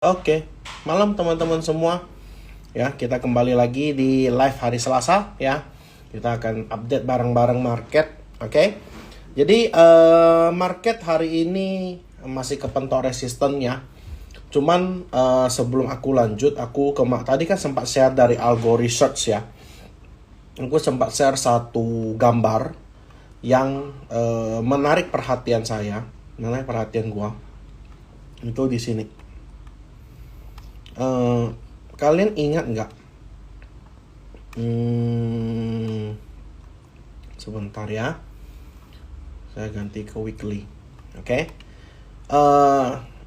Oke, malam teman-teman semua. Ya, kita kembali lagi di live hari Selasa ya. Kita akan update bareng-bareng market, oke? Jadi market hari ini masih kepentok resisten ya. Cuman sebelum aku lanjut, tadi kan sempat share dari Algo Research ya. Aku sempat share satu gambar yang menarik perhatian saya, menarik perhatian gua. Itu di sini. Kalian ingat nggak? Sebentar ya. Saya ganti ke weekly. Oke.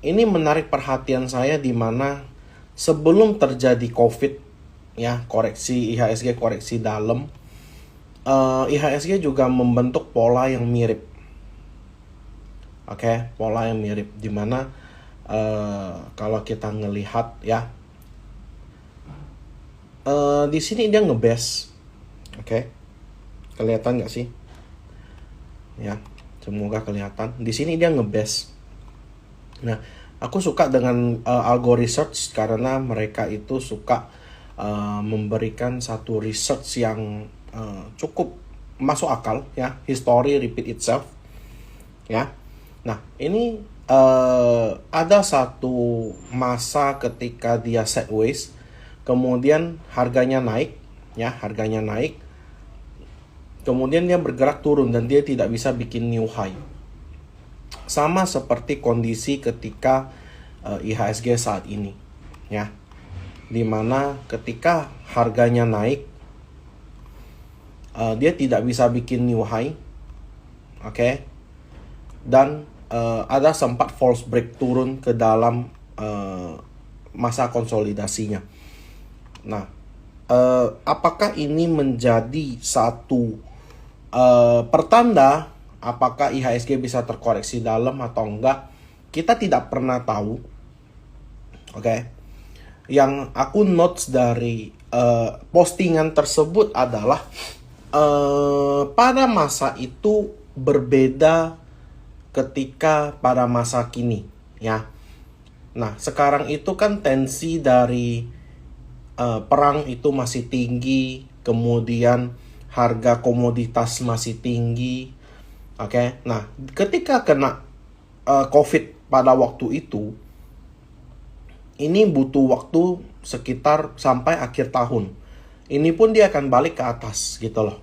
Ini menarik perhatian saya di mana sebelum terjadi COVID ya, koreksi IHSG, koreksi dalam, IHSG juga membentuk pola yang mirip. Oke, pola yang mirip di mana kalau kita ngelihat ya, di sini dia ngebase, oke, kelihatan nggak sih? Ya, semoga kelihatan. Di sini dia ngebase. Nah, aku suka dengan Algo Research karena mereka itu suka memberikan satu research yang cukup masuk akal ya, history repeat itself ya. Nah, ini ada satu masa ketika dia sideways, kemudian harganya naik ya, kemudian dia bergerak turun dan dia tidak bisa bikin new high. Sama seperti kondisi ketika IHSG saat ini ya, dimana ketika harganya naik, dia tidak bisa bikin new high, oke, dan ada sempat false break turun ke dalam masa konsolidasinya. Nah, apakah ini menjadi satu pertanda apakah IHSG bisa terkoreksi dalam atau enggak? Kita tidak pernah tahu. Oke. Yang aku notes dari postingan tersebut adalah pada masa itu berbeda ketika pada masa kini ya. Nah, sekarang itu kan tensi dari perang itu masih tinggi, kemudian harga komoditas masih tinggi. Oke. Nah, ketika kena COVID pada waktu itu, ini butuh waktu sekitar sampai akhir tahun. Ini pun dia akan balik ke atas gitu loh.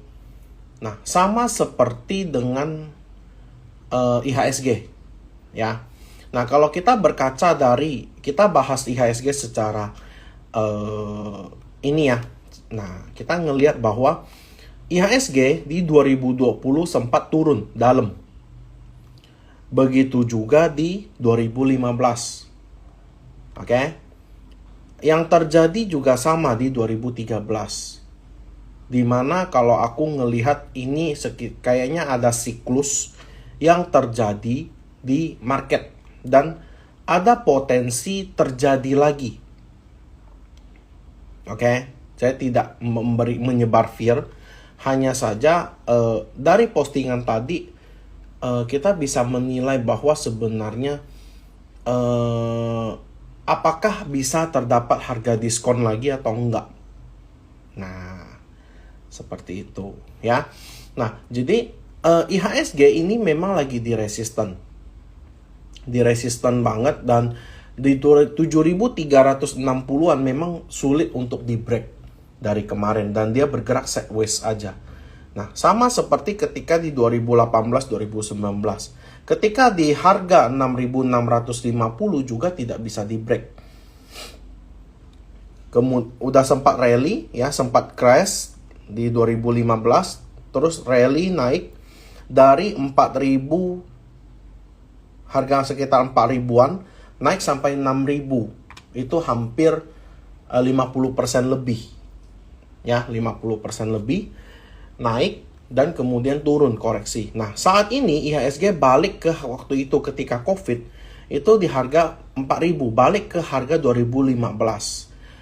Nah, sama seperti dengan IHSG ya. Nah, kalau kita berkaca dari, kita bahas IHSG secara ini ya. Nah, kita ngelihat bahwa IHSG di 2020 sempat turun dalam. Begitu juga di 2015. Oke. Yang terjadi juga sama di 2013. Dimana kalau aku ngelihat ini kayaknya ada siklus yang terjadi di market dan ada potensi terjadi lagi. Oke, saya tidak menyebar fear, hanya saja dari postingan tadi kita bisa menilai bahwa sebenarnya apakah bisa terdapat harga diskon lagi atau enggak. Nah, seperti itu ya. Nah, jadi IHSG ini memang lagi di resisten banget, dan di 7.360-an memang sulit untuk di break dari kemarin, dan dia bergerak sideways aja. Nah, sama seperti ketika di 2018-2019, ketika di harga 6.650 juga tidak bisa di break. Kemudian udah sempat rally ya, sempat crash di 2015, terus rally naik dari 4.000, harga sekitar 4.000-an, naik sampai 6.000. Itu hampir 50% lebih. Ya, 50% lebih naik dan kemudian turun koreksi. Nah, saat ini IHSG balik ke waktu itu ketika COVID, itu di harga 4.000, balik ke harga 2015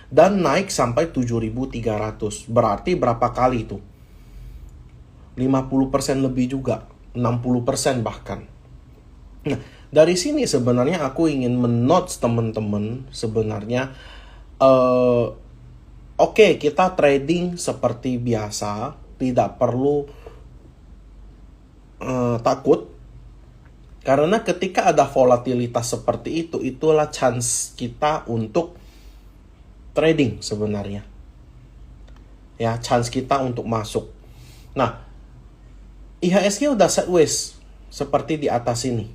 dan naik sampai 7.300. Berarti berapa kali itu? 50% lebih juga, 60% bahkan. Nah, dari sini sebenarnya aku ingin men-notes teman-teman sebenarnya oke, kita trading seperti biasa, tidak perlu takut. Karena ketika ada volatilitas seperti itu, itulah chance kita untuk trading sebenarnya. Ya, chance kita untuk masuk. Nah, IHSG udah sideways seperti di atas ini.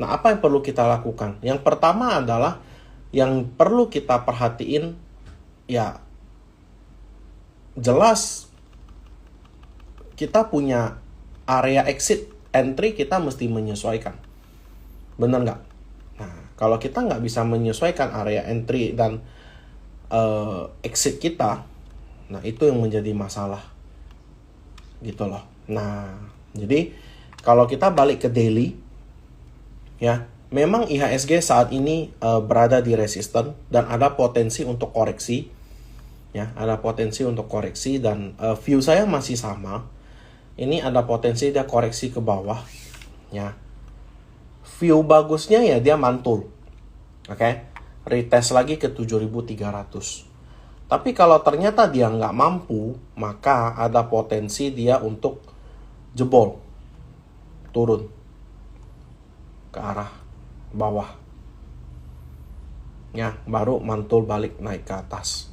Nah, apa yang perlu kita lakukan? Yang pertama adalah yang perlu kita perhatiin, ya jelas kita punya area exit entry, kita mesti menyesuaikan. Benar nggak? Nah, kalau kita nggak bisa menyesuaikan area entry dan exit kita, nah itu yang menjadi masalah. Gitu loh. Nah, jadi kalau kita balik ke daily, ya, memang IHSG saat ini berada di resisten dan ada potensi untuk koreksi. Ya, ada potensi untuk koreksi dan view saya masih sama. Ini ada potensi dia koreksi ke bawah. Ya. View bagusnya ya dia mantul. Oke. Retest lagi ke 7.300. Tapi kalau ternyata dia nggak mampu, maka ada potensi dia untuk jebol. Turun ke arah bawah. Ya, baru mantul balik naik ke atas.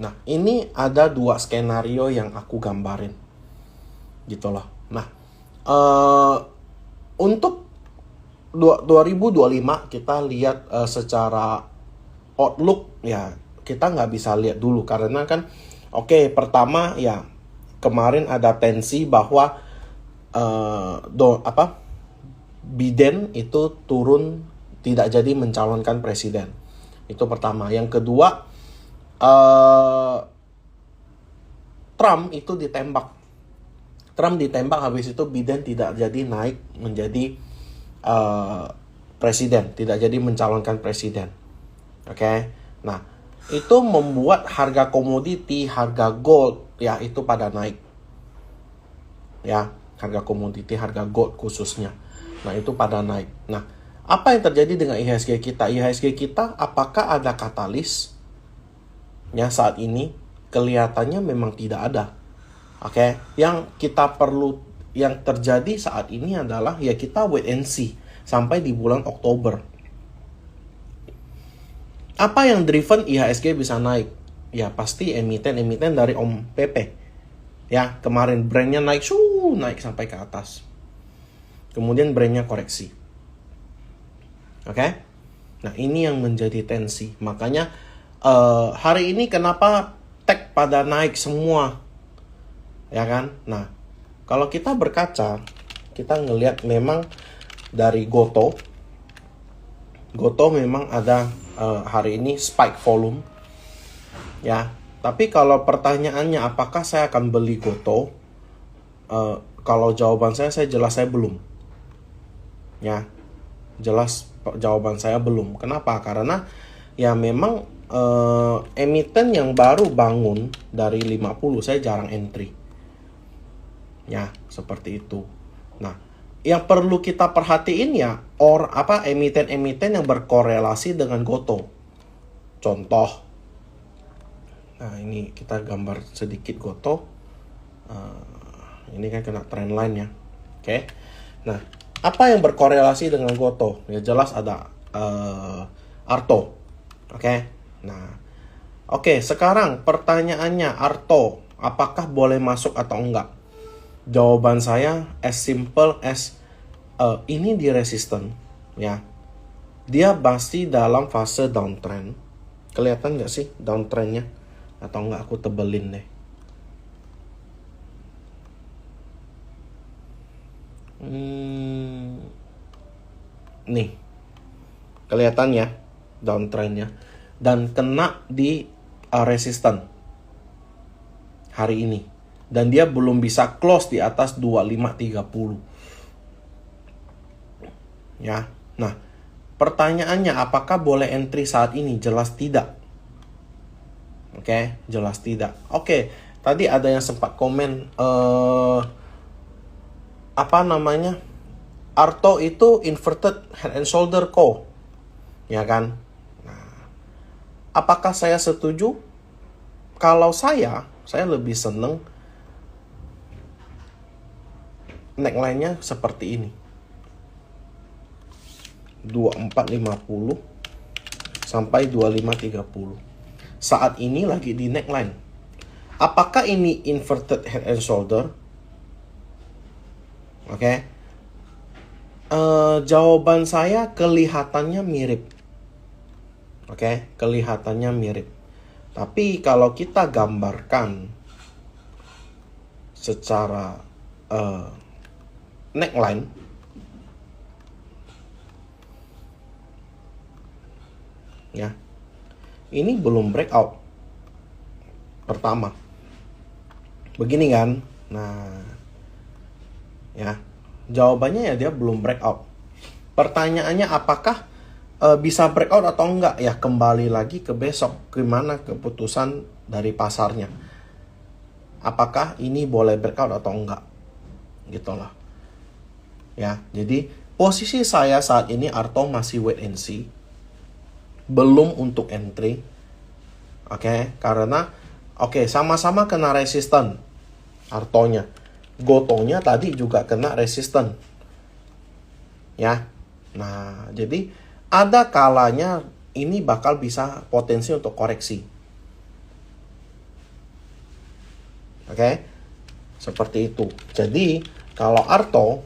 Nah, ini ada dua skenario yang aku gambarin. Gitu loh. Nah, untuk 2025 kita lihat secara outlook, ya kita nggak bisa lihat dulu karena kan pertama ya kemarin ada tensi bahwa Biden itu turun, tidak jadi mencalonkan presiden. Itu pertama. Yang kedua, Trump itu ditembak. Habis itu Biden tidak jadi naik menjadi presiden, tidak jadi mencalonkan presiden. Oke. Nah, itu membuat harga komoditi, harga gold ya itu pada naik. Ya, harga komoditi, harga gold khususnya. Nah, itu pada naik. Nah, apa yang terjadi dengan IHSG kita? IHSG kita apakah ada katalis? Ya, saat ini kelihatannya memang tidak ada. Oke, yang kita perlu, yang terjadi saat ini adalah ya kita wait and see sampai di bulan Oktober. Apa yang driven IHSG bisa naik? Ya pasti emiten-emiten dari Om Pepe. Ya, kemarin brandnya naik sampai ke atas. Kemudian brandnya koreksi. Oke? Nah, ini yang menjadi tensi. Makanya hari ini kenapa tech pada naik semua? Ya kan? Nah, kalau kita berkaca, kita ngelihat memang dari Gotoh memang ada hari ini spike volume. Ya, tapi kalau pertanyaannya apakah saya akan beli Gotoh? Kalau jawaban saya jelas saya belum. Ya, jelas jawaban saya belum. Kenapa? Karena ya memang emiten yang baru bangun dari 50 saya jarang entry. Ya, seperti itu. Nah, yang perlu kita perhatiin ya emiten-emiten yang berkorelasi dengan Gotoh. Contoh. Nah, ini kita gambar sedikit Gotoh. Ini kan kena trendline ya. Oke. Nah, apa yang berkorelasi dengan Gotoh? Ya jelas ada Arto. Oke. Nah, sekarang pertanyaannya, Arto apakah boleh masuk atau enggak? Jawaban saya as simple as ini di resisten ya. Dia pasti dalam fase downtrend. Kelihatan nggak sih downtrendnya? Atau enggak aku tebelin deh. Nih. Kelihatan ya downtrendnya. Dan kena di resisten hari ini. Dan dia belum bisa close di atas 2530. Ya. Nah, pertanyaannya apakah boleh entry saat ini? Jelas tidak. Oke, jelas tidak. Tadi ada yang sempat komen apa namanya, Arto itu inverted head and shoulder ko, ya kan? Nah, apakah saya setuju? Kalau saya lebih seneng neckline-nya seperti ini, 2450 sampai 2530. Saat ini lagi di neckline. Apakah ini inverted head and shoulder? Oke. Jawaban saya kelihatannya mirip. Oke, kelihatannya mirip. Tapi kalau kita gambarkan secara neckline, ya, ini belum breakout. Pertama, begini kan? Nah, ya, jawabannya ya dia belum breakout. Pertanyaannya apakah bisa breakout atau enggak? Ya kembali lagi ke besok, gimana keputusan dari pasarnya. Apakah ini boleh breakout atau enggak? Gitu loh. Ya, jadi posisi saya saat ini Arto masih wait and see. Belum untuk entry. Oke, karena sama-sama kena resisten Artonya. Gotonya tadi juga kena resisten. Ya. Nah, jadi ada kalanya ini bakal bisa potensi untuk koreksi. Oke. Seperti itu. Jadi, kalau Arto,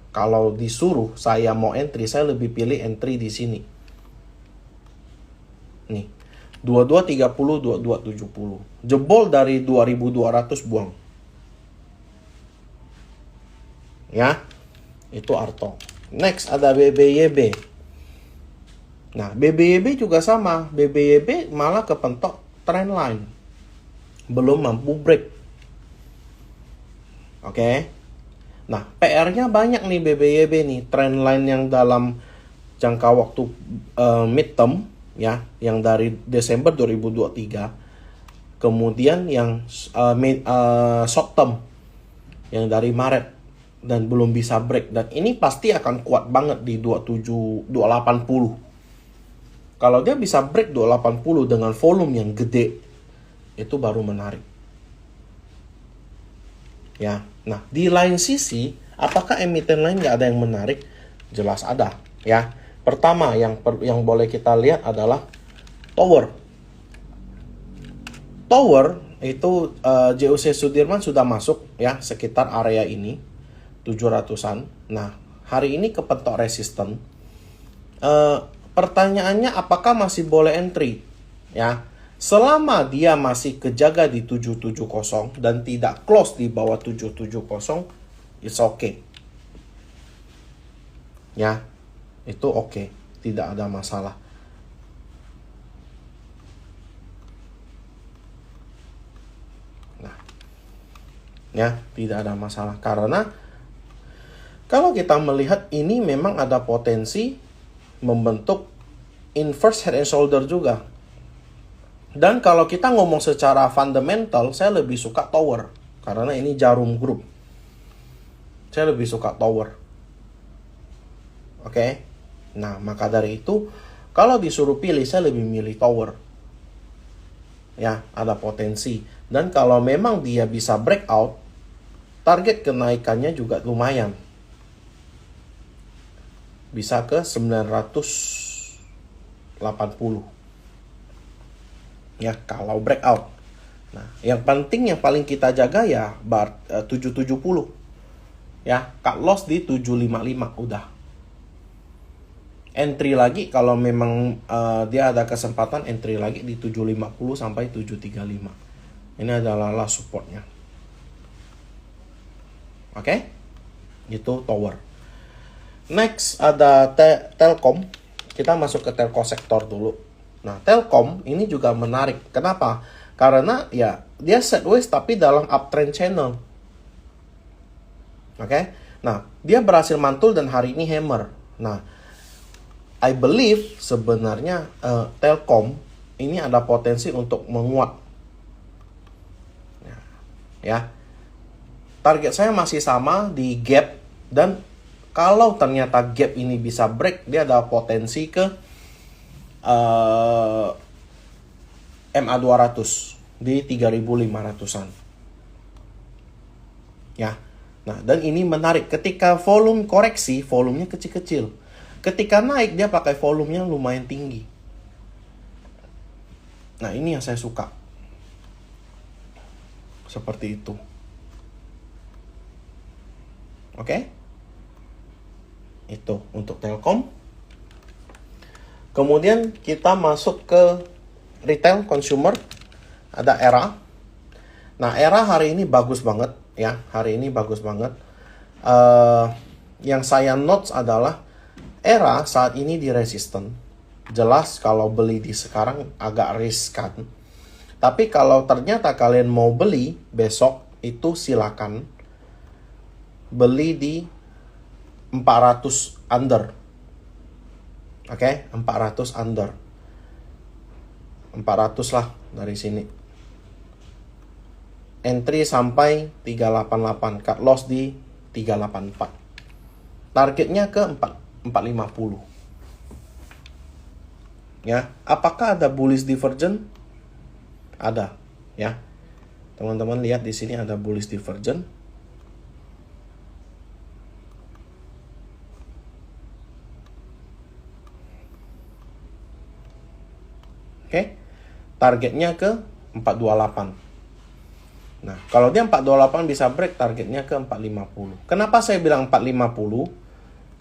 kalau disuruh saya mau entry, saya lebih pilih entry di sini. Nih. 2230, 2270. Jebol dari 2200 buang. Ya. Itu Arto. Next ada BBYB. Nah, BBYB juga sama. BBYB malah kepentok trend line. Belum mampu break. Oke. Nah, PR-nya banyak nih BBYB nih. Trend line yang dalam jangka waktu midterm, ya, yang dari Desember 2023. Kemudian yang short term, yang dari Maret. Dan belum bisa break. Dan ini pasti akan kuat banget di 280. Kalau dia bisa break 280 dengan volume yang gede, itu baru menarik. Ya, nah di lain sisi, apakah emiten lain nggak ada yang menarik? Jelas ada. Ya, pertama yang boleh kita lihat adalah Tower. Tower itu JOC Sudirman sudah masuk ya sekitar area ini 700-an. Nah, hari ini kepentok resisten. Pertanyaannya apakah masih boleh entry? Ya, selama dia masih kejaga di 770 dan tidak close di bawah 770, it's okay. Ya, itu okay, tidak ada masalah. Nah, ya, tidak ada masalah karena kalau kita melihat ini memang ada potensi membentuk inverse head and shoulder juga. Dan kalau kita ngomong secara fundamental, saya lebih suka Tower. Karena ini jarum group. Saya lebih suka Tower. Oke. Nah, maka dari itu, kalau disuruh pilih, saya lebih milih Tower. Ya, ada potensi. Dan kalau memang dia bisa breakout, target kenaikannya juga lumayan. Bisa ke 980. Ya, kalau breakout. Nah, yang paling kita jaga ya 770. Ya, cut loss di 755 udah. Entry lagi kalau memang dia ada kesempatan entry lagi di 750 sampai 735. Ini adalah last supportnya. Oke? Itu Tower. Next ada Telkom. Kita masuk ke telco sektor dulu. Nah, Telkom ini juga menarik. Kenapa? Karena ya dia sideways tapi dalam uptrend channel. Oke? Nah, dia berhasil mantul dan hari ini hammer. Nah, I believe sebenarnya Telkom ini ada potensi untuk menguat. Ya. target saya masih sama di gap, dan kalau ternyata gap ini bisa break, dia ada potensi ke MA200 di 3.500-an. Ya. Nah, dan ini menarik. Ketika volume koreksi, volumenya kecil-kecil. Ketika naik, dia pakai volumenya lumayan tinggi. Nah, ini yang saya suka. Seperti itu. Oke? Itu untuk Telkom. Kemudian kita masuk ke retail consumer. Ada Era. Nah, Era hari ini bagus banget ya. Hari ini bagus banget. Yang saya notes adalah Era saat ini di resisten. Jelas kalau beli di sekarang agak riskan. Tapi kalau ternyata kalian mau beli besok, itu silakan beli di 400 under. Oke, 400 under. 400 lah dari sini. Entry sampai 388, cut loss di 384. Targetnya ke 450. Ya, apakah ada bullish divergence? Ada, ya. Teman-teman lihat di sini ada bullish divergence. Oke. Targetnya ke 428. Nah, kalau dia 428 bisa break, targetnya ke 450. Kenapa saya bilang 450?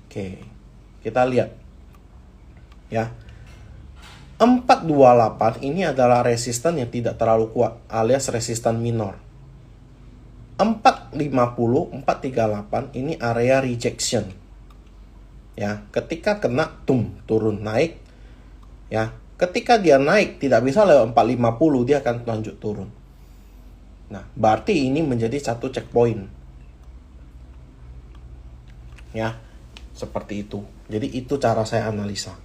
Oke. Kita lihat. Ya. 428 ini adalah resisten yang tidak terlalu kuat, alias resisten minor. 450, 438 ini area rejection. Ya, ketika kena turun naik. Ya, ketika dia naik tidak bisa lewat 450, dia akan lanjut turun. Nah, berarti ini menjadi satu checkpoint. Ya, seperti itu. Jadi itu cara saya analisa.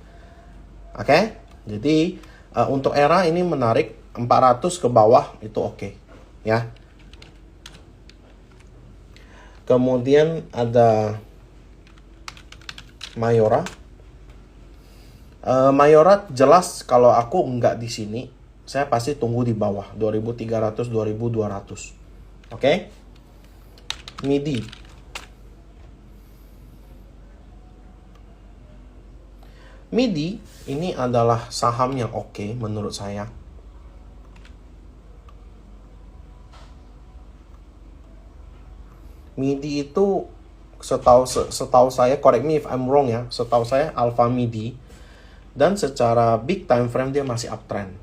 Oke? Jadi untuk Era ini menarik, 400 ke bawah itu oke, ya. Kemudian ada Mayora. Mayora jelas kalau aku nggak di sini, saya pasti tunggu di bawah 2300 2200. Oke? MIDI. MIDI ini adalah saham yang oke menurut saya. MIDI itu setahu saya, correct me if I'm wrong ya, setahu saya Alpha MIDI, dan secara big time frame dia masih uptrend.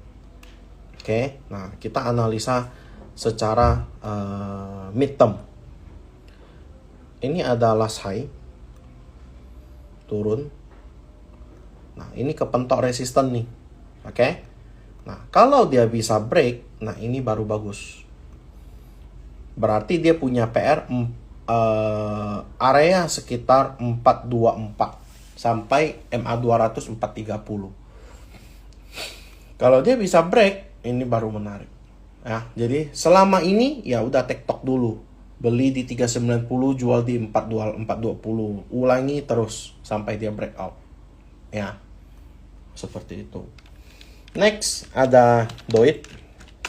Oke, nah kita analisa secara mid term. Ini ada last high, turun. Nah, ini kepentok resisten nih. Oke. Nah, kalau dia bisa break, nah ini baru bagus. Berarti dia punya PR area sekitar 424 sampai MA200 430. Kalau dia bisa break, ini baru menarik. Ya, jadi selama ini ya udah tektok dulu. Beli di 390, jual di 420. Ulangi terus sampai dia breakout. Ya, seperti itu. Next ada DOIT.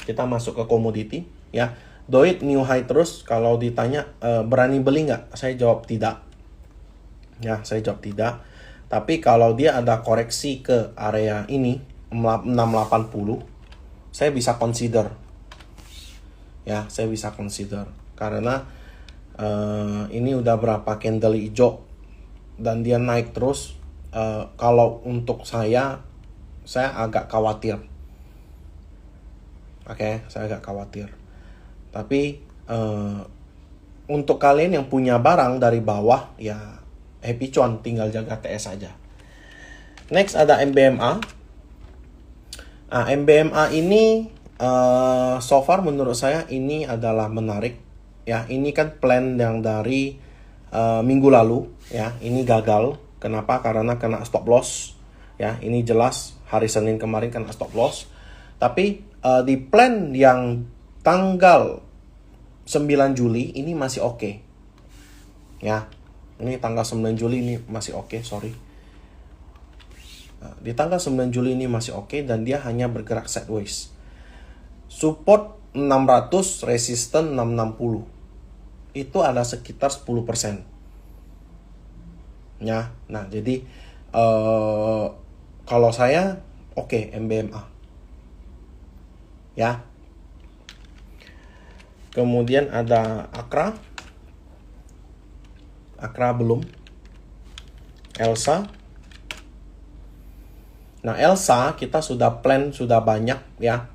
Kita masuk ke komoditi. Ya, DOIT new high terus. Kalau ditanya berani beli nggak? Saya jawab tidak. Ya, saya jawab tidak. Tapi kalau dia ada koreksi ke area ini 680, saya bisa consider. Ya, saya bisa consider karena ini udah berapa candle hijau dan dia naik terus. Kalau untuk saya agak khawatir. Oke, saya agak khawatir. Tapi untuk kalian yang punya barang dari bawah, ya happy cuan, tinggal jaga TS aja. Next ada MBMA. Nah, MBMA ini so far menurut saya ini adalah menarik. Ya, ini kan plan yang dari minggu lalu. Ya, ini gagal. Kenapa? Karena kena stop loss. Ya, ini jelas hari Senin kemarin kena stop loss. Tapi di plan yang tanggal 9 Juli ini masih oke. Ya. Ini tanggal 9 Juli ini masih oke, sorry. Nah, di tanggal 9 Juli ini masih oke dan dia hanya bergerak sideways. Support 600, resisten 660. Itu ada sekitar 10%. Ya. Nah, jadi kalau saya oke, MBMA. Ya. Kemudian ada Akra. Akra belum. Elsa. Nah, Elsa kita sudah plan sudah banyak ya.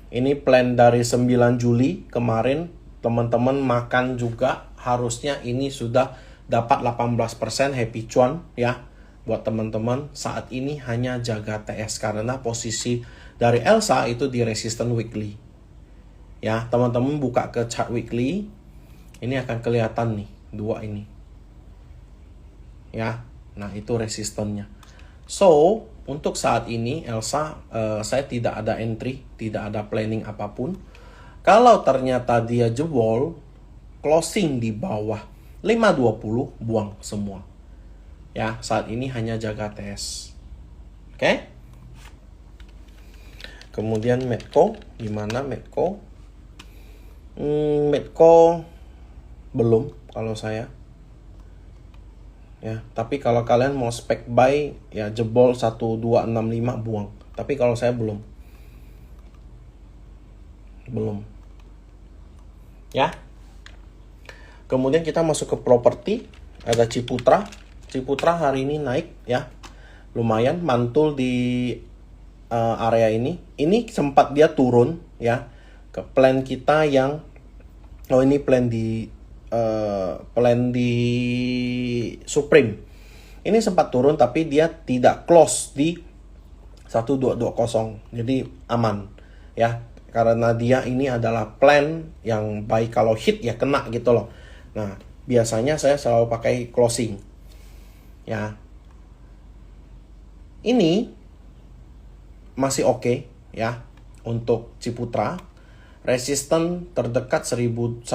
Ini plan dari 9 Juli kemarin. Teman-teman makan juga. Harusnya ini sudah dapat 18% happy cuan ya. Buat teman-teman saat ini hanya jaga TS. Karena posisi dari Elsa itu di resistance weekly. Ya, teman-teman buka ke chart weekly. Ini akan kelihatan nih. Dua ini. Ya, nah itu resistennya. So, untuk saat ini Elsa saya tidak ada entry, tidak ada planning apapun. Kalau ternyata dia jebol, closing di bawah 520, buang semua. Ya, saat ini hanya jaga TS. Oke? Kemudian Medco, gimana Medco? Medco belum kalau saya. Ya, tapi kalau kalian mau spek buy ya jebol 1265 buang. Tapi kalau saya belum. Ya. Kemudian kita masuk ke properti, ada Ciputra. Ciputra hari ini naik ya. Lumayan mantul di area ini. Ini sempat dia turun ya ke plan kita yang ini plan di Supreme. Ini sempat turun tapi dia tidak close di 1220. Jadi aman ya. Karena dia ini adalah plan yang baik, kalau hit ya kena gitu loh. Nah, biasanya saya selalu pakai closing. Ya. Ini masih oke ya untuk Ciputra. Resisten terdekat 1270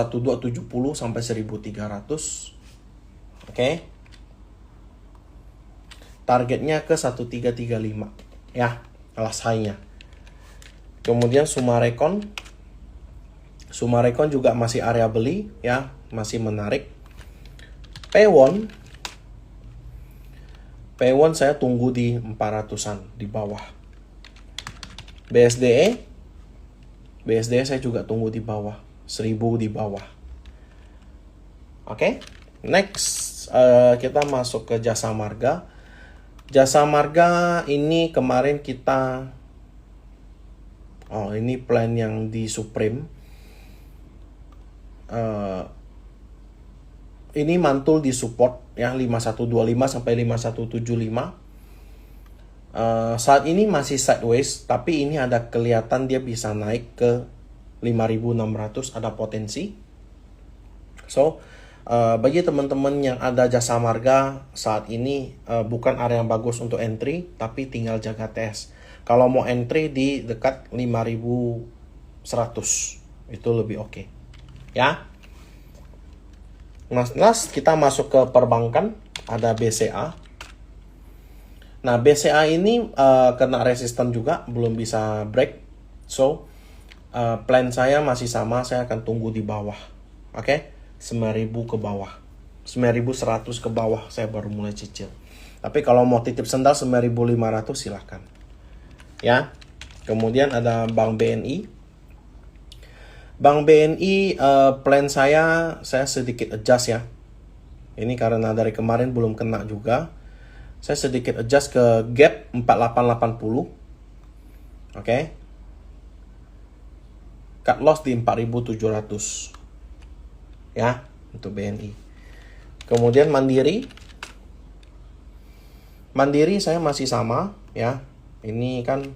sampai 1300. Oke. Targetnya ke 1335 ya, kelas high-nya. Kemudian Sumarecon. Sumarecon juga masih area beli ya, masih menarik. Pewon. Pewon saya tunggu di 400-an di bawah. BSDE saya juga tunggu di bawah, 1000 di bawah. Oke, next kita masuk ke Jasa Marga. Jasa Marga ini kemarin kita, ini plan yang di Supreme. Ini mantul di support ya 5125 sampai 5175. Saat ini masih sideways, tapi ini ada kelihatan dia bisa naik ke 5.600, ada potensi. So, bagi teman-teman yang ada Jasa Marga saat ini bukan area yang bagus untuk entry, tapi tinggal jaga tes. Kalau mau entry di dekat 5.100 itu lebih oke. Ya. Last kita masuk ke perbankan, ada BCA. Nah, BCA ini kena resisten juga, belum bisa break. So, plan saya masih sama, saya akan tunggu di bawah. Oke, 9.000 ke bawah. 9.100 ke bawah, saya baru mulai cicil. Tapi kalau mau titip sendal 9.500 silahkan. Ya, kemudian ada Bank BNI. Bank BNI, plan saya sedikit adjust ya. Ini karena dari kemarin belum kena juga. Saya sedikit adjust ke gap 4880. Oke. Cut loss di 4700. Ya, untuk BNI. Kemudian Mandiri. Mandiri saya masih sama ya. Ini kan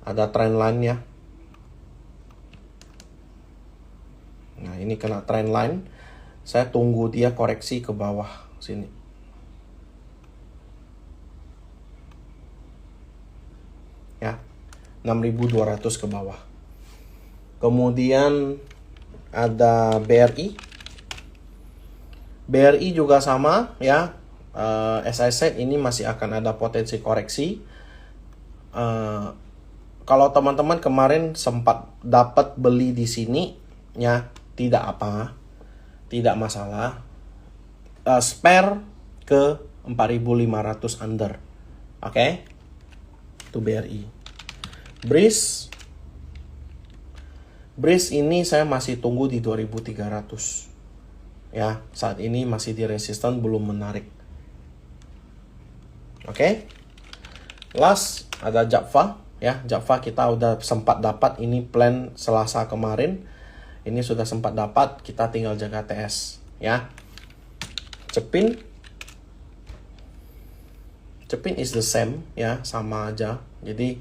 ada trend line ya. Nah, ini kena trend line. Saya tunggu dia koreksi ke bawah sini. Ya, 6.200 ke bawah. Kemudian ada BRI. BRI juga sama ya. As I said, ini masih akan ada potensi koreksi. Kalau teman-teman kemarin sempat dapat beli di sini ya, tidak apa, tidak masalah. Spare ke 4.500 under. Oke. Itu BRI. Breeze ini saya masih tunggu di 2.300. Ya, saat ini masih di resisten, belum menarik. Oke. Last ada Japfa ya. Japfa kita udah sempat dapat ini plan Selasa kemarin. Ini sudah sempat dapat, kita tinggal jaga TS ya. Cepin is the same ya, sama aja. Jadi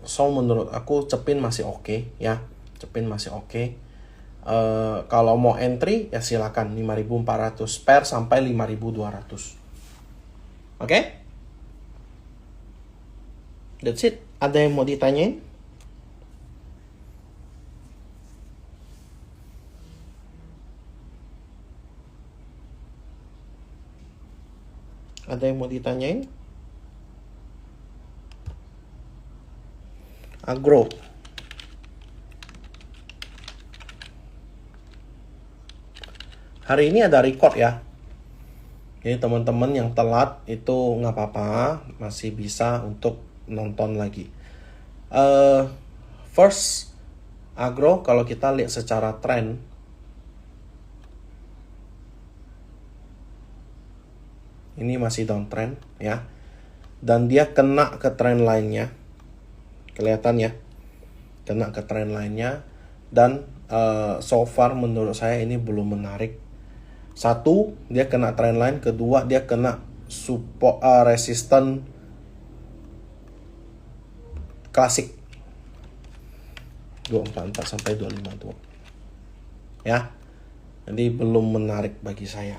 so menurut aku Cepin masih oke ya. Cepin masih oke. Kalau mau entry ya silakan 5.400 spare sampai 5.200. Oke? That's it. Ada yang mau ditanyain? Ada yang mau ditanyain? Agro. Hari ini ada record ya. Jadi teman-teman yang telat itu nggak apa-apa, masih bisa untuk nonton lagi. First, agro kalau kita lihat secara tren, ini masih downtrend ya. Dan dia kena ke trend lainnya. Kelihatan ya. Kena ke trend lainnya. Dan so far menurut saya ini belum menarik. Satu, dia kena trend line. Kedua, dia kena support resisten klasik 244 sampai 252. Ya. Jadi belum menarik bagi saya.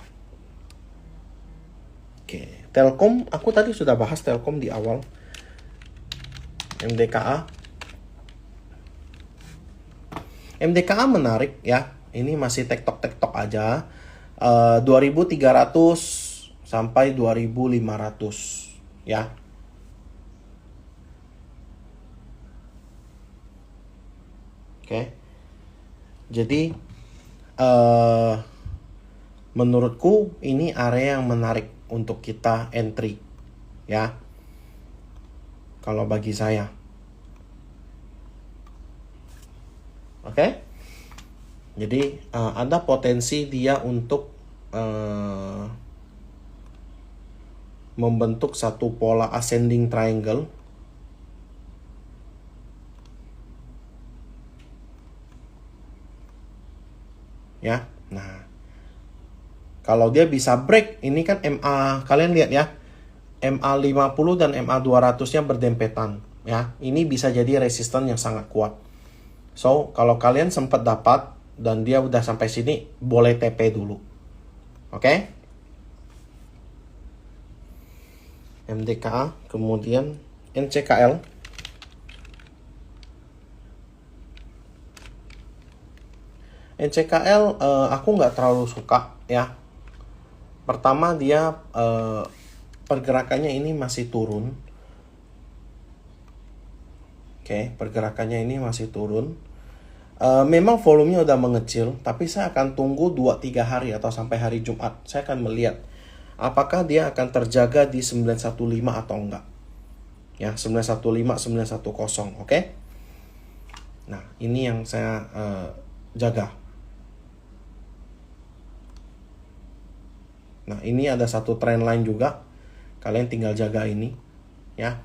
Oke, Telkom, aku tadi sudah bahas Telkom di awal. MDKA menarik ya. Ini masih tektok-tektok aja. 2.300 sampai 2.500 ya. Oke. Jadi menurutku ini area yang menarik untuk kita entry ya. Kalau bagi saya. Oke. Jadi ada potensi dia untuk membentuk satu pola ascending triangle. Ya. Nah, kalau dia bisa break, ini kan MA, kalian lihat ya. MA 50 dan MA 200-nya berdempetan ya. Ini bisa jadi resisten yang sangat kuat. So, kalau kalian sempat dapat dan dia udah sampai sini, boleh TP dulu. Oke? MDKA, kemudian NCKL. NCKL aku nggak terlalu suka ya. Pertama dia pergerakannya ini masih turun. Oke, pergerakannya ini masih turun. Memang volumenya udah mengecil, tapi saya akan tunggu 2-3 hari atau sampai hari Jumat. Saya akan melihat apakah dia akan terjaga di 915 atau enggak. Ya, 915, 910, oke? Nah, ini yang saya jaga. Nah, ini ada satu trend line juga. Kalian tinggal jaga ini, ya.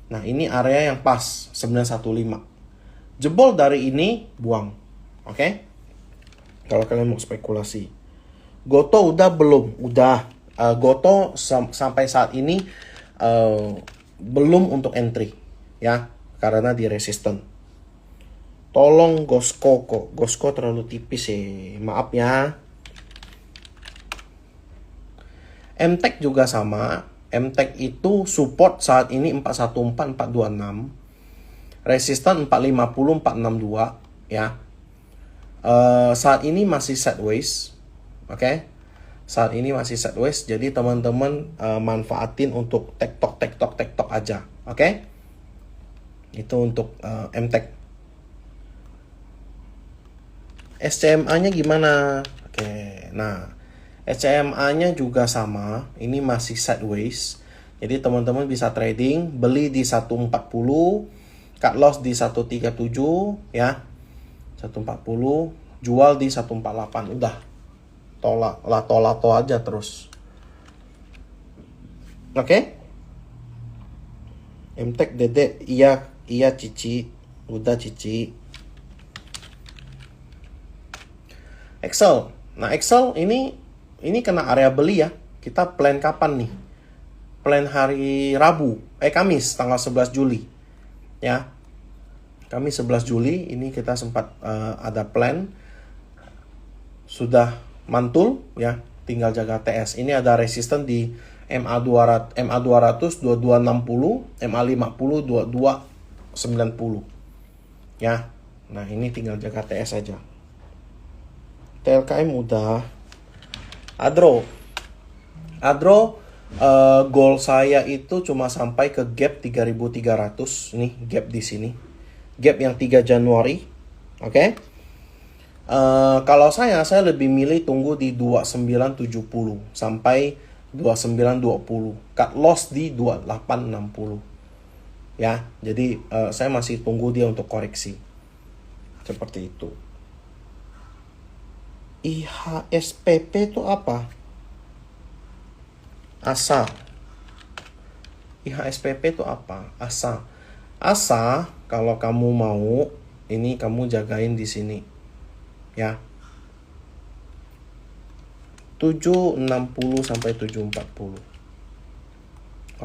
Nah, ini area yang pas 915. Jebol dari ini, buang. Oke? Kalau kalian mau spekulasi. Goto udah belum? Udah. Goto sampai saat ini belum untuk entry. Ya, karena di resisten. Tolong Gosko kok. Gosko terlalu tipis ya. Maaf ya. MTEK juga sama. MTEK itu support saat ini 414, 426. Resisten 450, 462 ya. Saat ini masih sideways, oke? Saat ini masih sideways, jadi teman-teman manfaatin untuk tektok aja, oke? Itu untuk MTEK. SCMA-nya gimana? Oke, nah SCMA-nya juga sama, ini masih sideways. Jadi teman-teman bisa trading, beli di 140, cut loss di 137 ya. 140, jual di 148. Udah. Lato aja terus. Oke? MTEK Dede, iya Cici, udah Cici. Excel. Nah, Excel ini kena area beli ya. Kita plan kapan nih? Plan hari Rabu, Kamis tanggal 11 Juli. Ya. Kamis 11 Juli ini kita sempat ada plan. Sudah mantul ya, tinggal jaga TS. Ini ada resisten di MA200 2260, MA50 2290. Ya. Nah, ini tinggal jaga TS saja. TLKM udah. Adro goal saya itu cuma sampai ke gap 3300 nih, gap di sini. Gap yang 3 Januari. Oke. Kalau saya lebih milih tunggu di 2970 sampai 2920. Cut loss di 2860. Ya, jadi saya masih tunggu dia untuk koreksi. Seperti itu. IHSPP itu apa? ASA. IHSPP itu apa? ASA. ASA kalau kamu mau, ini kamu jagain di sini. Ya. 760 sampai 740.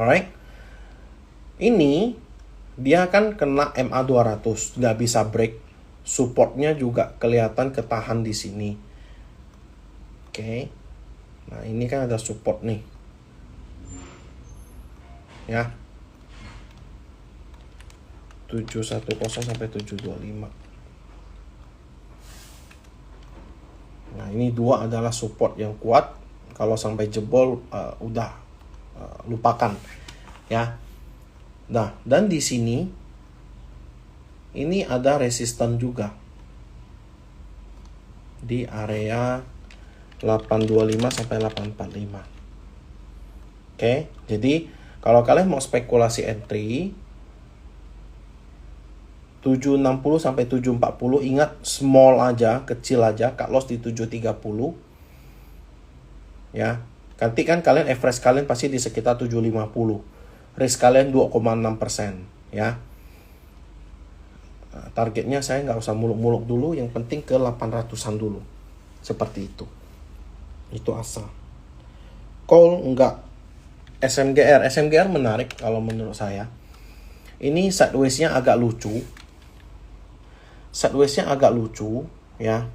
Alright. Ini dia kan kena MA200, nggak bisa break. Supportnya juga kelihatan ketahan di sini. Oke. Nah, ini kan ada support nih. Ya. 710 sampai 725. Nah, ini dua adalah support yang kuat. Kalau sampai jebol udah lupakan. Ya. Nah, dan di sini ini ada resisten juga. Di area 825 sampai 845. Oke, jadi kalau kalian mau spekulasi entry 760 sampai 740, ingat small aja, kecil aja, cut loss di 730. Ya. Nanti kan kalian average kalian pasti di sekitar 750. Risk kalian 2,6%, ya. Nah, targetnya saya nggak usah muluk-muluk dulu, yang penting ke 800-an dulu. Seperti itu. Itu ASA. Call enggak. SMGR menarik kalau menurut saya. Ini sideways-nya agak lucu. Ya.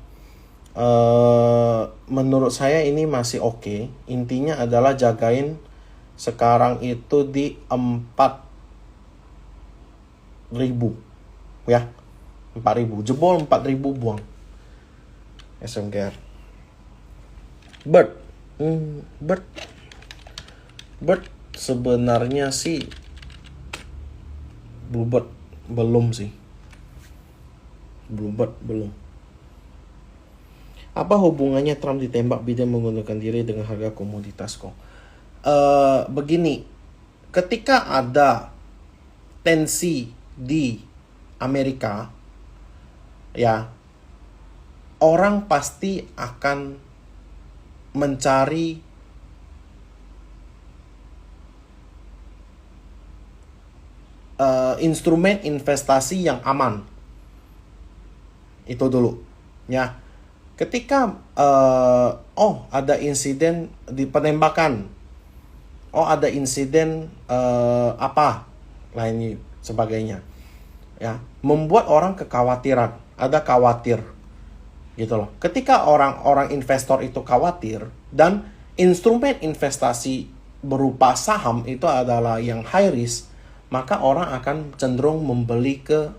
Menurut saya ini masih oke. Intinya adalah jagain sekarang itu di 4.000. Ya. 4.000. Jebol 4.000 buang. SMGR. Bird sebenarnya sih Bluebird belum sih. Belum. Apa hubungannya Trump ditembak Biden mengundurkan diri dengan harga komoditas kok? Begini, ketika ada tensi di Amerika, ya, orang pasti akan mencari instrumen investasi yang aman. Itu dulu, ya. Ketika ada insiden di penembakan, ada insiden apa lain sebagainya, ya, membuat orang kekhawatiran, ada khawatir, gitu loh. Ketika orang-orang investor itu khawatir dan instrumen investasi berupa saham itu adalah yang high risk, maka orang akan cenderung membeli ke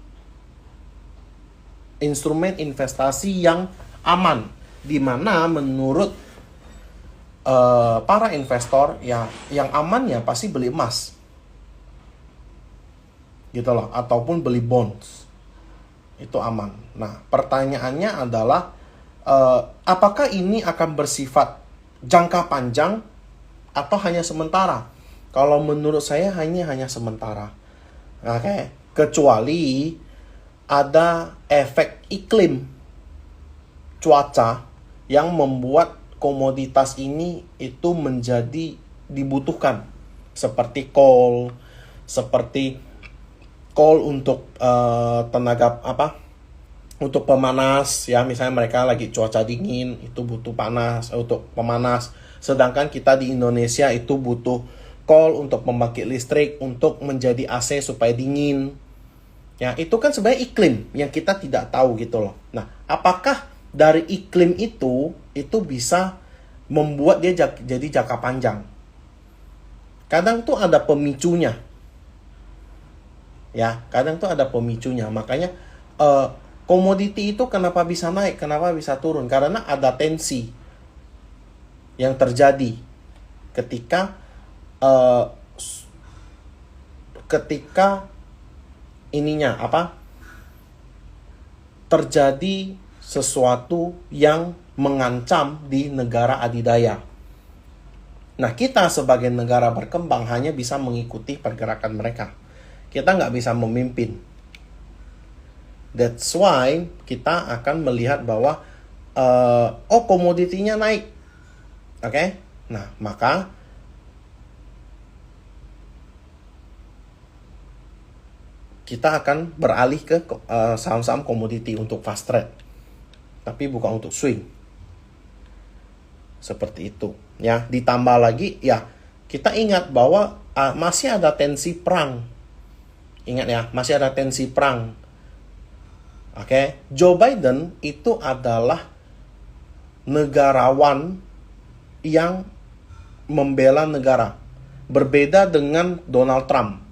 instrumen investasi yang aman, di mana menurut para investor ya, yang aman ya pasti beli emas gitu loh, ataupun beli bonds, itu aman. Nah, pertanyaannya adalah apakah ini akan bersifat jangka panjang atau hanya sementara? Kalau menurut saya hanya sementara. Oke, kecuali ada efek iklim, cuaca yang membuat komoditas ini itu menjadi dibutuhkan, seperti coal untuk tenaga untuk pemanas ya, misalnya mereka lagi cuaca dingin itu butuh panas untuk pemanas, sedangkan kita di Indonesia itu butuh coal untuk pembangkit listrik untuk menjadi AC supaya dingin. Ya, itu kan sebenarnya iklim yang kita tidak tahu gitu loh. Nah, apakah dari iklim itu bisa membuat dia jadi jangka panjang? Kadang tuh ada pemicunya. Ya, kadang tuh ada pemicunya. Makanya komoditi itu kenapa bisa naik, kenapa bisa turun? Karena ada tensi yang terjadi ketika terjadi sesuatu yang mengancam di negara adidaya. Nah, kita sebagai negara berkembang hanya bisa mengikuti pergerakan mereka. Kita nggak bisa memimpin. That's why kita akan melihat bahwa komoditinya naik. Oke? Nah, maka kita akan beralih ke saham-saham komoditi untuk fast trade, tapi bukan untuk swing. Seperti itu ya. Ditambah lagi ya, kita ingat bahwa masih ada tensi perang. Ingat ya, masih ada tensi perang. Oke, Joe Biden itu adalah negarawan yang membela negara, berbeda dengan Donald Trump.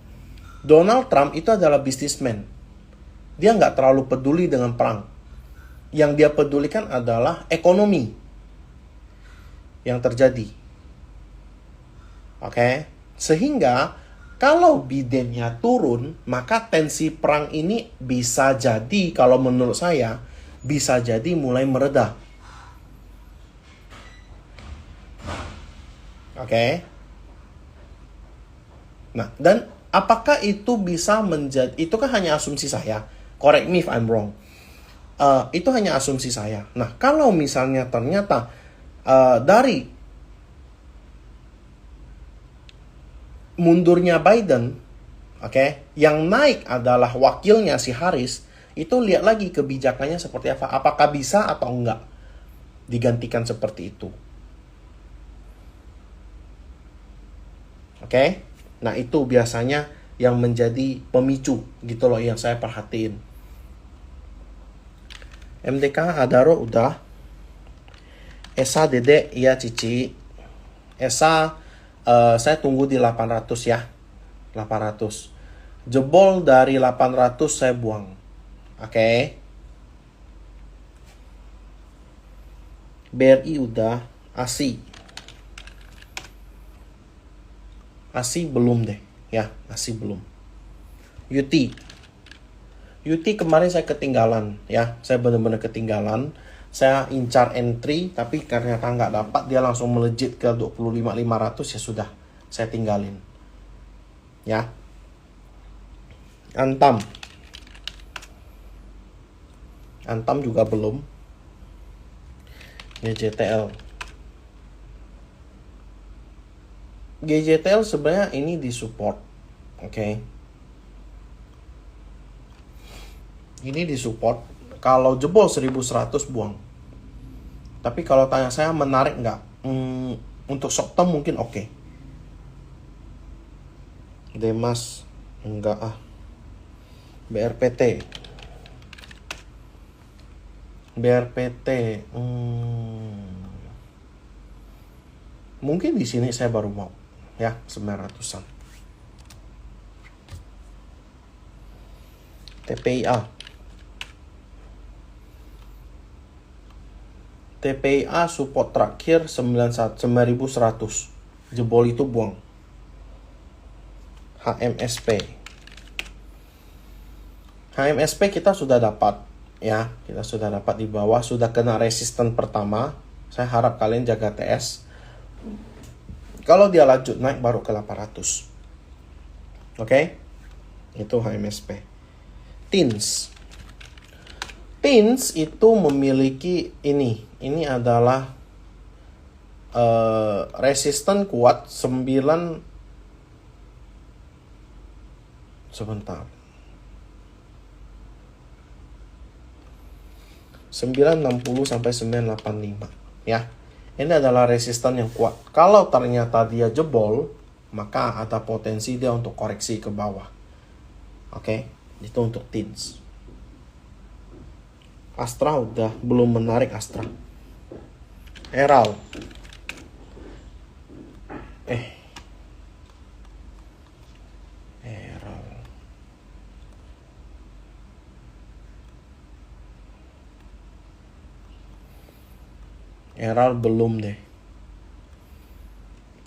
Donald Trump itu adalah bisnismen. Dia nggak terlalu peduli dengan perang. Yang dia pedulikan adalah ekonomi yang terjadi. Oke? Sehingga kalau bidennya turun, maka tensi perang ini bisa jadi, kalau menurut saya, bisa jadi mulai mereda. Oke? Nah, dan apakah itu bisa menjadi, itu kan hanya asumsi saya. Correct me if I'm wrong. Itu hanya asumsi saya. Nah, kalau misalnya ternyata dari mundurnya Biden, yang naik adalah wakilnya si Harris, itu lihat lagi kebijakannya seperti apa. Apakah bisa atau enggak digantikan seperti itu. Nah, itu biasanya yang menjadi pemicu gitu loh, yang saya perhatiin. MDK Adaro udah. Esa Dede, iya Cici. Esa saya tunggu di 800 ya. 800. Jebol dari 800 saya buang. BRI udah. ASI belum deh ya, ASI belum. UT kemarin saya ketinggalan ya, saya benar-benar ketinggalan. Saya incar entry tapi ternyata nggak dapat, dia langsung melejit ke 25.500, ya sudah saya tinggalin ya. Antam juga belum. GJTL sebenarnya ini disupport. Ini disupport. Kalau jebol 1100 buang. Tapi kalau tanya saya menarik nggak? Untuk short term mungkin oke. Demas enggak ah. BRPT mungkin di sini saya baru mau ya 900-an. TPIA TPIA support terakhir 9100. Jebol itu buang. HMSP kita sudah dapat ya, kita sudah dapat di bawah, sudah kena resisten pertama. Saya harap kalian jaga TS. Kalau dia lanjut naik baru ke 800. Oke? Itu HMSP. TINS itu memiliki ini. Ini adalah resisten kuat 9. Sebentar. 960 sampai 985 ya. Ini adalah resisten yang kuat. Kalau ternyata dia jebol, maka ada potensi dia untuk koreksi ke bawah. Oke, itu untuk TINS. Astra udah belum menarik Astra. Eral. Eral belum deh.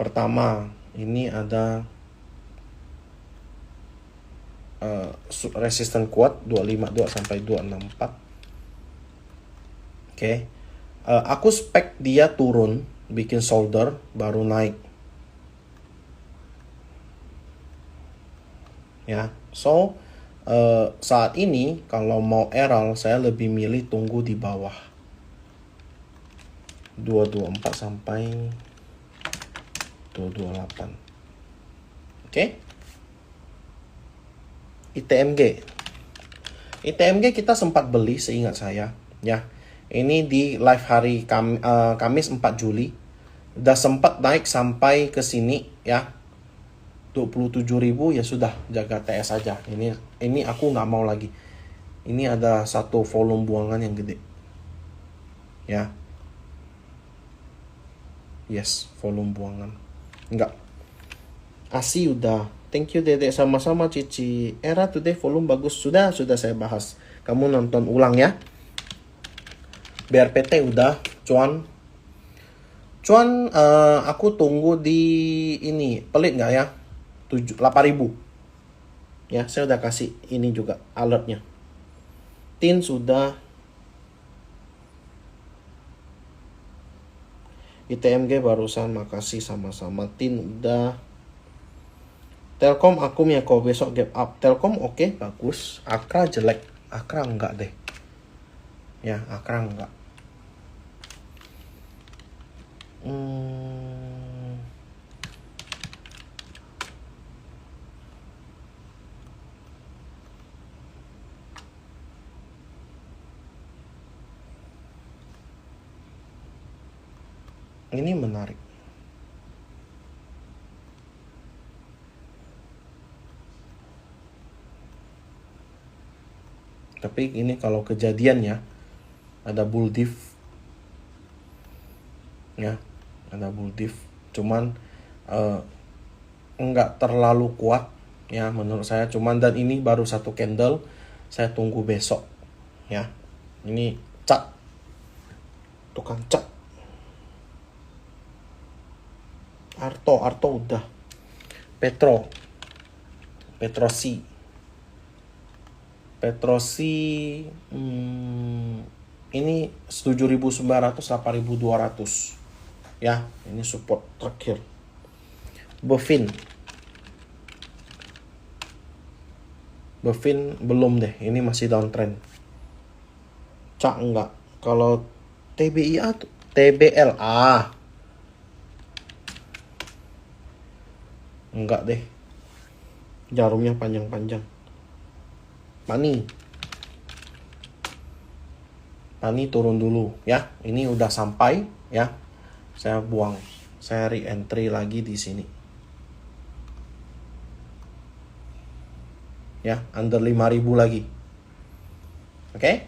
Pertama, ini ada resisten kuat 252 sampai 264. Oke. Aku spek dia turun, bikin solder baru naik. Ya. So, saat ini kalau mau Eral saya lebih milih tunggu di bawah 224 sampai 228. Oke. ITMG kita sempat beli seingat saya ya. Ini di live hari Kamis 4 Juli. Udah sempat naik sampai ke sini ya. 27.000 ya sudah, jaga TS aja. Ini aku nggak mau lagi. Ini ada satu volume buangan yang gede. Ya. Yes, volume buangan. Enggak. ASI udah. Thank you Dedek, sama-sama Cici. Era today volume bagus. Sudah saya bahas. Kamu nonton ulang ya. BRPT udah. Cuan, aku tunggu di ini. Pelit nggak ya? 8.000. Ya, saya udah kasih ini juga alertnya. TIN sudah. ITMG barusan, makasih sama-sama. TIN udah. Telkom aku Miyako besok gap up. Telkom oke, bagus. Akra jelek. Akra enggak deh. Ya, Akra enggak. Ini menarik. Tapi ini kalau kejadian ya, ada bull diff. Ya, ada bull diff. Cuman enggak terlalu kuat ya menurut saya. Cuman dan ini baru satu candle. Saya tunggu besok ya. Ini cat. Tukang cat. Arto udah. Petrosi ini 7.900 8.200 ya, ini support terakhir. Bevin belum deh, ini masih downtrend. Cak enggak. Kalau TBIA tuh TBLA enggak deh, jarumnya panjang-panjang. Pani turun dulu ya. Ini udah sampai ya. Saya buang. Saya re-entry lagi di sini. Ya, under 5.000 lagi. Oke?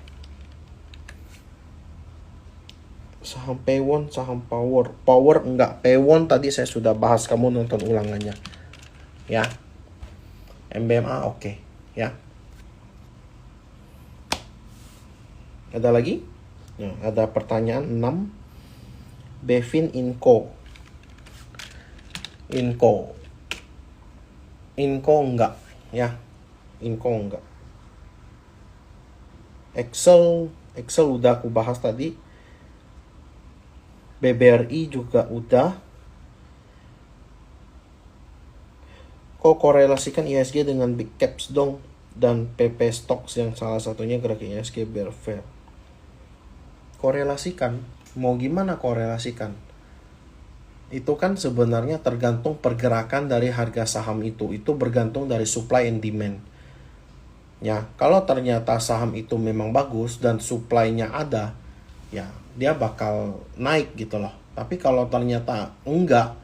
Saham Pewon, saham Power enggak. Pewon tadi saya sudah bahas, kamu nonton ulangannya. Ya. MBMA oke, ya. Ada lagi? Ya, ada pertanyaan 6. Bevin Inco. Inco enggak ya. Inco enggak. Excel udah aku bahas tadi. BBRI juga udah. Kok korelasikan IHSG dengan big caps dong, dan PP stocks yang salah satunya gerak IHSG bear fair. Korelasikan, mau gimana korelasikan? Itu kan sebenarnya tergantung pergerakan dari harga saham itu bergantung dari supply and demand. Ya, kalau ternyata saham itu memang bagus dan supply-nya ada, ya dia bakal naik gitu loh. Tapi kalau ternyata enggak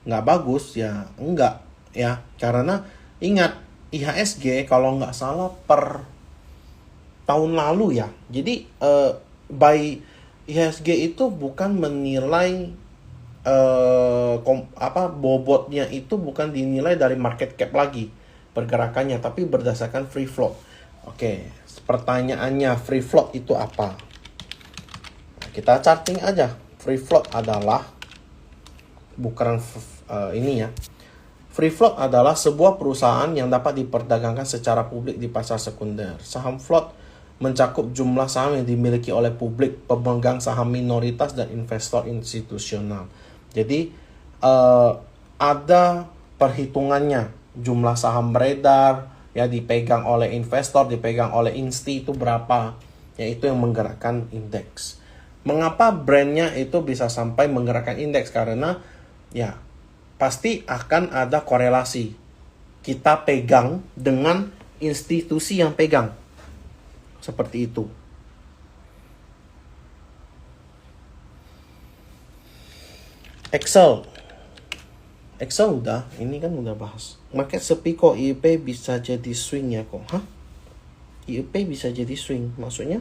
bagus, ya enggak ya. Karena ingat, IHSG kalau nggak salah per tahun lalu ya. Jadi by IHSG itu bukan menilai bobotnya itu bukan dinilai dari market cap lagi pergerakannya, tapi berdasarkan free float. Oke, pertanyaannya free float itu apa? Nah, kita charting aja. Free float adalah ini ya. Free float adalah sebuah perusahaan yang dapat diperdagangkan secara publik di pasar sekunder. Saham float mencakup jumlah saham yang dimiliki oleh publik, pemegang saham minoritas, dan investor institusional. Jadi ada perhitungannya, jumlah saham beredar ya dipegang oleh investor, dipegang oleh insti itu berapa, yaitu yang menggerakkan indeks. Mengapa brandnya itu bisa sampai menggerakkan indeks? Karena ya pasti akan ada korelasi kita pegang dengan institusi yang pegang, seperti itu. Excel udah, ini kan udah bahas. Market sepi kok IEP bisa jadi swing ya kok. Hah? IEP bisa jadi swing, maksudnya?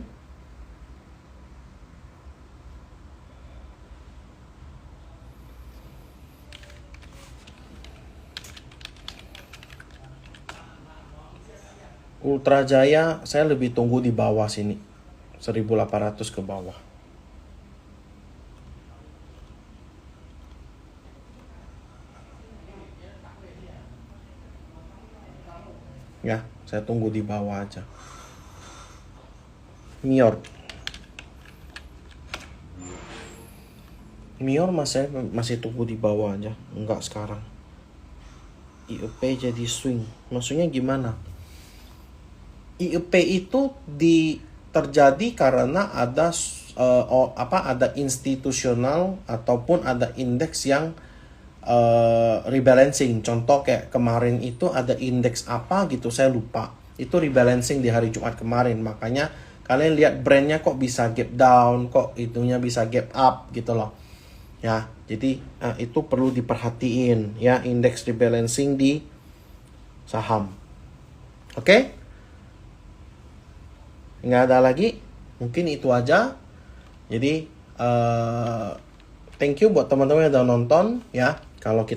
Ultra Jaya saya lebih tunggu di bawah sini, 1800 ke bawah. Ya, saya tunggu di bawah aja. Mior masih tunggu di bawah aja, enggak sekarang. IEP jadi swing, maksudnya gimana? IEP itu terjadi karena ada ada institusional ataupun ada indeks yang rebalancing. Contoh kayak kemarin itu ada indeks apa gitu, saya lupa. Itu rebalancing di hari Jumat kemarin. Makanya kalian lihat brandnya kok bisa gap down, kok itunya bisa gap up gitu loh. Ya, jadi itu perlu diperhatiin ya, indeks rebalancing di saham. Oke? Nggak ada lagi, mungkin itu aja. Jadi thank you buat teman-teman yang udah nonton ya. Kalau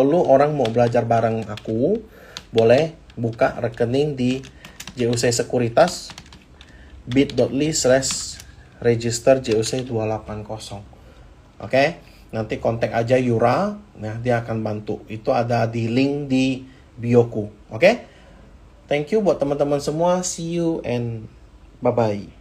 lu orang mau belajar bareng aku, boleh buka rekening di JUC Sekuritas bit.ly/register JUC 280. Oke? Nanti kontak aja Yura, nah dia akan bantu. Itu ada di link di bioku. Oke? Thank you buat teman-teman semua. See you and bye-bye.